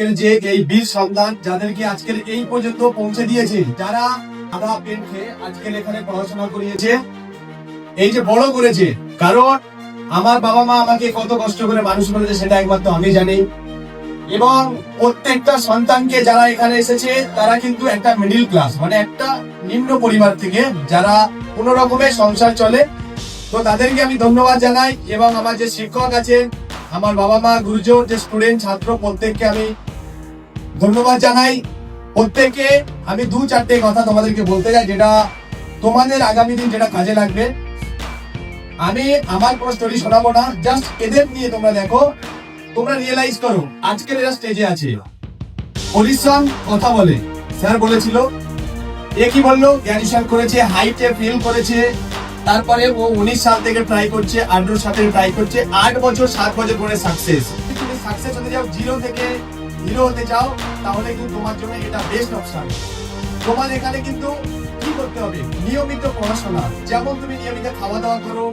আজকের যে এই বীর সন্তান যাদেরকে আজকের এই পর্যন্ত পৌঁছে দিয়েছে, যারা আধা পেন খেয়ে আজকের এখানে পড়াশোনা করিয়েছে, এই যে বড় করেছে। কারণ আমার বাবা মা আমাকে কত কষ্ট করে মানুষ করেছে সেটা একমাত্র আমি জানি। এবং প্রত্যেকটা সন্তানকে যারা এখানে এসেছে তারা কিন্তু একটা মিডিল ক্লাস, মানে একটা নিম্ন পরিবার থেকে, যারা কোন রকমের সংসার চলে। তো তাদেরকে আমি ধন্যবাদ জানাই। এবং আমার যে শিক্ষক আছে, আমার বাবা মা, গুরুজন, যে স্টুডেন্ট ছাত্র, প্রত্যেককে আমি ধন্যবাদ জানাই। প্রত্যেকে আমি দু চারটে কথা তোমাদেরকে বলতে চাই, যেটা তোমাদের আগামী দিন যেটা কাজে লাগবে। আমি আমার কোনো স্টোরি শোনাবো না, জাস্ট এদের নিয়ে তোমরা দেখো, তোমরা রিয়েলাইজ করো আজকের এরা স্টেজে আছে। পরিশ্রম কথা বলে, স্যার বলেছিল। এ কি বললো, গ্র্যাজুয়েশন করেছে, হাইটে ফেল করেছে, তারপরে ও 19 সাল থেকে ট্রাই করছে, 18 সাল থেকে ট্রাই করছে, 8 বছর 7 বছর করে সাকসেস। তুমি সাকসেস হতে যাও, জিরো থেকে হিরো হতে চাও, তাহলে কিন্তু তোমার জন্য এটা বেস্ট অপশন। তোমার এখানে কিন্তু কি করতে হবে, নিয়মিত পড়াশোনা। যেমন তুমি নিয়মিত খাওয়া দাওয়া করো,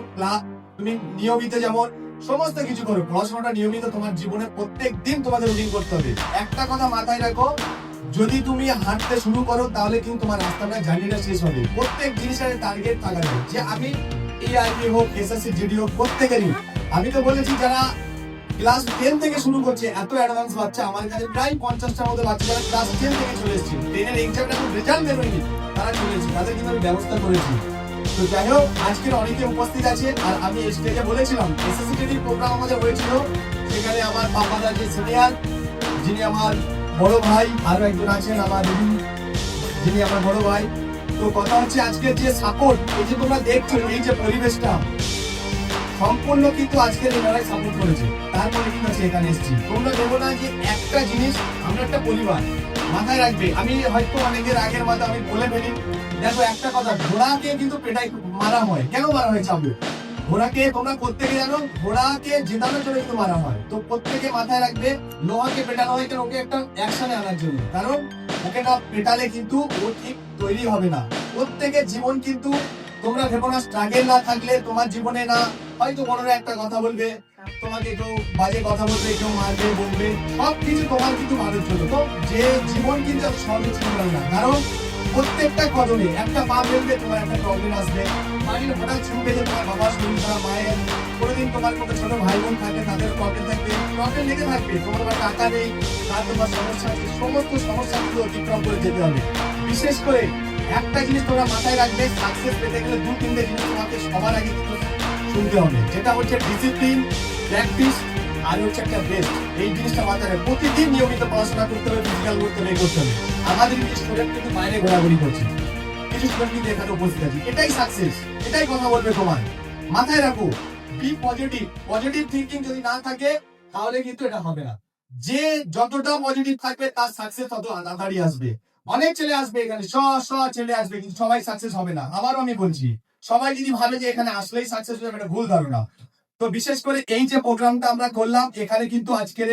তুমি নিয়মিত যেমন সমস্ত কিছু করো, পড়াশোনাটা নিয়মিত তোমার জীবনে প্রত্যেক দিন তোমাদের রুটিন করতে হবে। একটা কথা মাথায় রাখো, যদি তুমি হাঁটতে শুরু করো তাহলে কিন্তু তোমার রাস্তাটা, জার্নিটা শেষ হবে। প্রত্যেক জিনিসের টার্গেট থাকা যায়, যে আমি এআইবি হোক, এসএসসি, জিডি হোক, প্রত্যেকেরই। আমি তো বলেছি যারা ক্লাস 10 থেকে শুরু করছে, এত অ্যাডভান্স বাচ্চা আমার কাছে প্রায় 50টার মতো বাচ্চা যারা ক্লাস 10 থেকে চলে এসেছে, 10 এর এক্সামটা এখন রেজাল্ট বেরোয়নি, তারা চলে এসেছে, তাদের কিন্তু আমি ব্যবস্থা করেছি। তো যাই হোক, আজকের অনেকে উপস্থিত আছে। আর আমি স্টেজে বলেছিলাম এসএসসি জিডির প্রোগ্রাম আমাদের হয়েছিল, সেখানে আমার পাপাদার যে সিনিয়র, যিনি আমার বড় ভাই, আরো একজন আছেন আমার দিদি, যিনি আমার বড় ভাই। তো কথা হচ্ছে আজকের যে সাপোর্ট, এই যে তোমরা দেখছো, এই যে পরিবেশটা সম্পূর্ণ কিন্তু আজকের এনারাই সাপোর্ট করেছে, তারপরে কিন্তু আজকে এখানে এসেছি। তোমরা ভেবো না যে একটা জিনিস, আমরা একটা পরিবার, মাথায় রাখবে। আমি হয়তো অনেকের আগের মাথা আমি বলে ফেলি, দেখো একটা কথা, ঘোড়াকে কিন্তু পেটাই মারা হয়। কেন মারা হয় চাবো, ঘোড়াকে তোমরা প্রত্যেকে জানো, ঘোড়াকে জেতানোর জন্য কিন্তু মারা হয়। তো প্রত্যেকে মাথায় রাখবে, লোহাকে পেটানো হয় কেন, ওকে একটা অ্যাকশনে আনার জন্য। কারণ ওকে না পেটালে কিন্তু ও ঠিক তৈরি হবে না। প্রত্যেকের জীবন কিন্তু, তোমরা ভেবো না স্ট্রাগল না থাকলে তোমার জীবনে না, হয়তো বড়রা একটা কথা বলবে, তোমাকে কেউ বাজে কথা বলবে, কেউ মারবে, বলবে, সবকিছু তোমার কিন্তু ভালোর জন্য। তো যে জীবন কিন্তু সহজে ছিল না, কারণ প্রত্যেকটা কদমে একটা পা ফেলবে, তোমার একটা প্রবলেম আসবে। বাড়ির হঠাৎ ছুটবে যে তোমার বাবার শরীর খারাপ, মায়ের কোনোদিন তোমার মতো ছোট ভাই বোন থাকে, তাদের প্রবলেম থাকবে, প্রবলেম লেগে থাকবে, তোমার আবার টাকা নেই, তার তোমার সমস্যা আছে, সমস্ত সমস্যাগুলো অতিক্রম করে যেতে হবে। বিশেষ করে একটা জিনিস তোমরা মাথায় রাখবে, সাকসেস পেতে গেলে দু তিনটে জিনিস তোমাকে সবার আগে কিন্তু শুনতে হবে, যেটা হচ্ছে ডিসিপ্লিন, প্র্যাকটিস, আর হচ্ছে একটা বেস্ট। এই জিনিসটা মাথায় রাখবে। প্রতিদিন নিয়মিত পড়াশোনা করতে হবে, ফিজিক্যাল করতে হবে, করতে হবে। আমাদের কিছু স্টুডেন্ট কিন্তু বাইরে ঘোরাঘুরি করছে, কিছু স্টুডেন্ট কিন্তু এখানে উপস্থিত আছে। এটাই সাকসেস, এটাই কথা বলবে তোমার। মাথায় রাখো, বি পজিটিভ। পজিটিভ থিঙ্কিং যদি না থাকে তাহলে কিন্তু এটা হবে না। যে যতটা পজিটিভ থাকবে তার সাকসেস তত তাড়াতাড়ি আসবে। অনেক ছেলে আসবে এখানে, শ ছেলে আসবে, কিন্তু সবাই সাকসেস হবে না। আবারও আমি বলছি, সবাই যদি ভাবে যে এখানে আসলেই সাকসেস হবে, এটা ভুল ধারণা। তো বিশেষ করে এই যে প্রোগ্রামটা আমরা করলাম, এখানে কিন্তু আজকের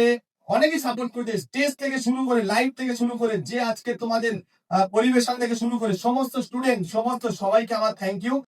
অনেকেই সাপোর্ট করছে, স্টেজ থেকে শুরু করে, লাইভ থেকে শুরু করে, যে আজকে তোমাদের পরিবেশন থেকে শুরু করে সমস্ত স্টুডেন্ট, সমস্ত সবাইকে আমার থ্যাংক ইউ।